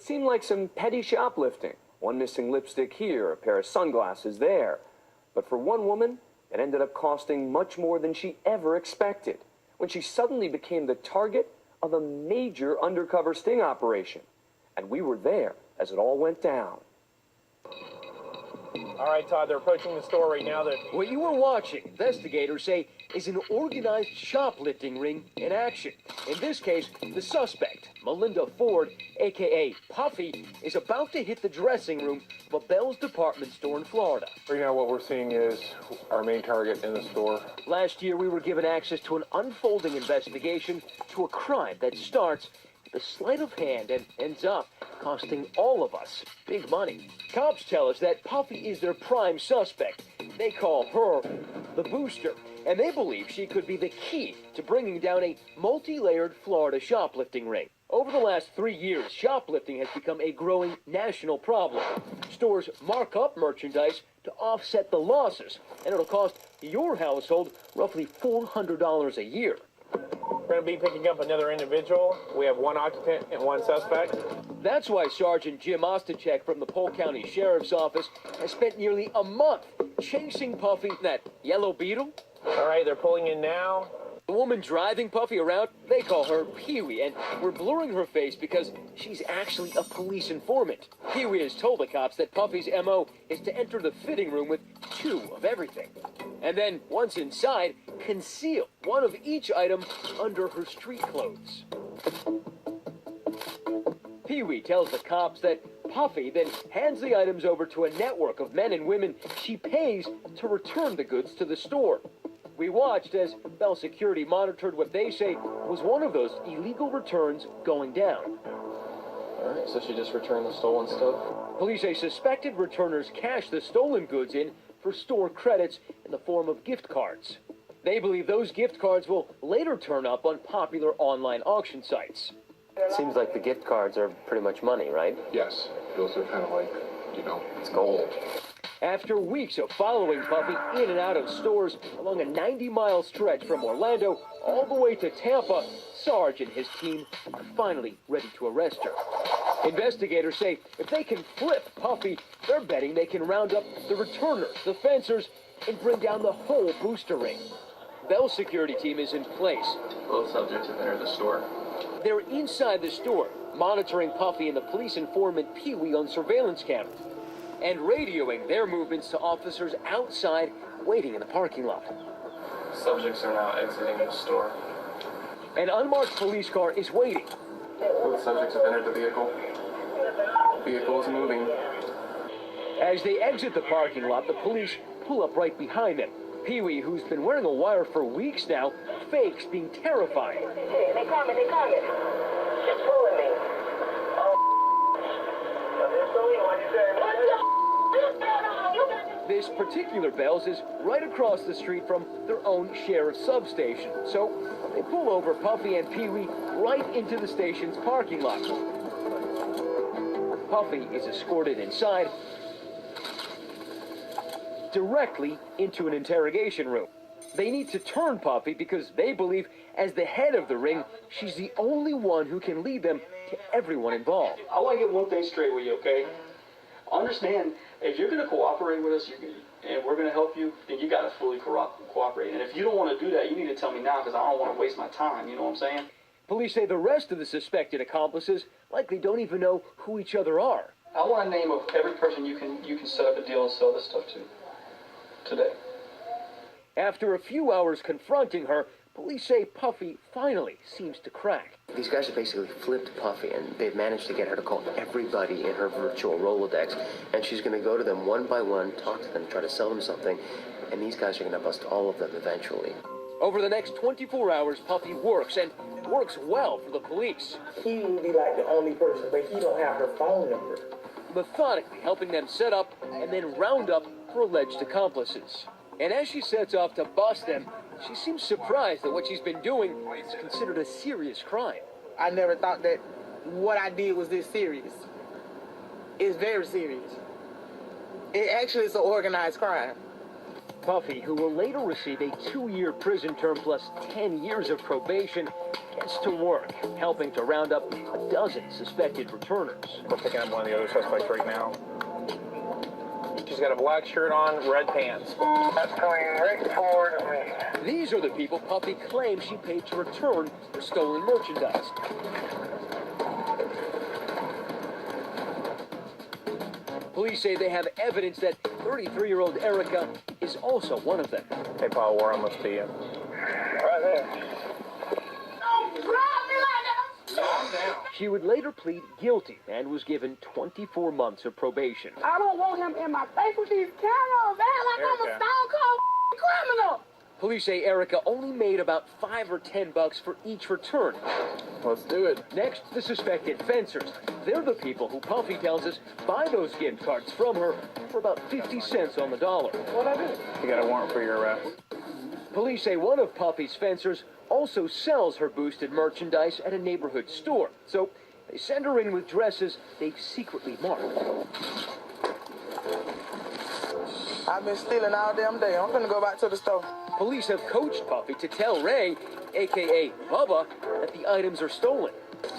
seemed like some petty shoplifting. One missing lipstick here, a pair of sunglasses there. But for one woman, it ended up costing much more than she ever expected, when she suddenly became the target of a major undercover sting operation. And we were there as it all went down. All right, Todd, they're approaching the store right now. What you were watching, investigators say, is an organized shoplifting ring in action. In this case, the suspect, Melinda Ford, a.k.a. Puffy, is about to hit the dressing room of a Bell's department store in Florida. Right now, what we're seeing is our main target in the store. Last year, we were given access to an unfolding investigation to a crime that starts with a sleight of hand and ends up costing all of us big money. Cops tell us that Puffy is their prime suspect. They call her the Booster, and they believe she could be the key to bringing down a multi-layered Florida shoplifting ring. Over the last 3 years, shoplifting has become a growing national problem. Stores mark up merchandise to offset the losses, and it'll cost your household roughly $400 a year. We're going to be picking up another individual. We have one occupant and one suspect. That's why Sergeant Jim Ostachek from the Polk County Sheriff's Office has spent nearly a month chasing Puffy, that yellow beetle. All right, they're pulling in now. The woman driving Puffy around, they call her Pee-wee, and we're blurring her face because she's actually a police informant. Pee-wee has told the cops that Puffy's M.O. is to enter the fitting room with 2 of everything. And then, once inside, conceal one of each item under her street clothes. Pee-wee tells the cops that Puffy then hands the items over to a network of men and women she pays to return the goods to the store. We watched as Bell Security monitored what they say was one of those illegal returns going down. All right, so she just returned the stolen stuff? Police say suspected returners cashed the stolen goods in for store credits in the form of gift cards. They believe those gift cards will later turn up on popular online auction sites. Seems like the gift cards are pretty much money, right? Yes, those are kind of like, it's gold. After weeks of following Puffy in and out of stores along a 90-mile stretch from Orlando all the way to Tampa, Sarge and his team are finally ready to arrest her. Investigators say if they can flip Puffy, they're betting they can round up the returners, the fencers, and bring down the whole booster ring. Bell's security team is in place. Both subjects have entered the store. They're inside the store, monitoring Puffy and the police informant Pee-wee on surveillance cameras, and radioing their movements to officers outside waiting in the parking lot. Subjects are now exiting the store. An unmarked police car is waiting. Both subjects have entered the vehicle. The vehicle is moving. As they exit the parking lot, the police pull up right behind them. Pee-wee, who's been wearing a wire for weeks now, fakes being terrified. Hey, they coming. She's pulling me. This particular Bell's is right across the street from their own sheriff's substation. So they pull over Puffy and Pee-wee right into the station's parking lot. Puffy is escorted inside directly into an interrogation room. They need to turn Puffy because they believe, as the head of the ring, she's the only one who can lead them to everyone involved. I want to get one thing straight with you, okay? Understand, if you're going to cooperate with us and we're going to help you, then you got to fully cooperate. And if you don't want to do that, you need to tell me now because I don't want to waste my time, you know what I'm saying? Police say the rest of the suspected accomplices likely don't even know who each other are. I want a name of every person you can set up a deal and sell this stuff to today. After a few hours confronting her, police say Puffy finally seems to crack. These guys have basically flipped Puffy, and they've managed to get her to call everybody in her virtual Rolodex, and she's going to go to them one by one, talk to them, try to sell them something, and these guys are going to bust all of them eventually. Over the next 24 hours, Puffy works, and works well for the police. He would be like the only person, but he don't have her phone number. Methodically helping them set up and then round up her alleged accomplices. And as she sets off to bust them, she seems surprised that what she's been doing is considered a serious crime. I never thought that what I did was this serious. It's very serious. It actually is an organized crime. Puffy, who will later receive a 2-year prison term plus 10 years of probation, gets to work, helping to round up a dozen suspected returners. We're picking up one of the other suspects right now. She's got a black shirt on, red pants. That's coming right forward of me. These are the people Puffy claims she paid to return her stolen merchandise. Police say they have evidence that 33-year-old Erica is also one of them. Hey, Paul, we're almost to you. Right there. Don't grab me like that. Calm down. She would later plead guilty and was given 24 months of probation. I don't want him in my face with these cameras, man, like I'm a Erica. stone cold criminal. Police say Erica only made about $5 or $10 for each return. Let's do it. Next, the suspected fencers. They're the people who Puffy tells us buy those gift cards from her for about 50 cents on the dollar. What I do? You got a warrant for your arrest. Police say one of Puffy's fencers also sells her boosted merchandise at a neighborhood store. So they send her in with dresses they've secretly marked. I've been stealing all damn day. I'm gonna go back to the store. Police have coached Puffy to tell Ray, a.k.a. Bubba, that the items are stolen.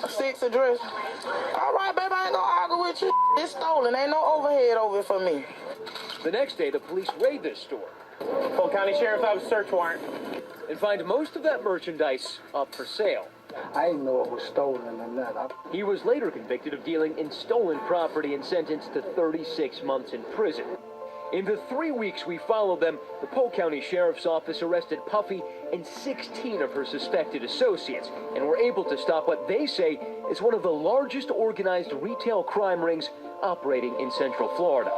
A 6 address. All right, baby, I ain't gonna argue with you. It's stolen. Ain't no overhead over it for me. The next day, the police raid this store Full County Sheriff's Office search warrant. and find most of that merchandise up for sale. I didn't know it was stolen or not. He was later convicted of dealing in stolen property and sentenced to 36 months in prison. In the 3 weeks we followed them, the Polk County Sheriff's Office arrested Puffy and 16 of her suspected associates and were able to stop what they say is one of the largest organized retail crime rings operating in Central Florida.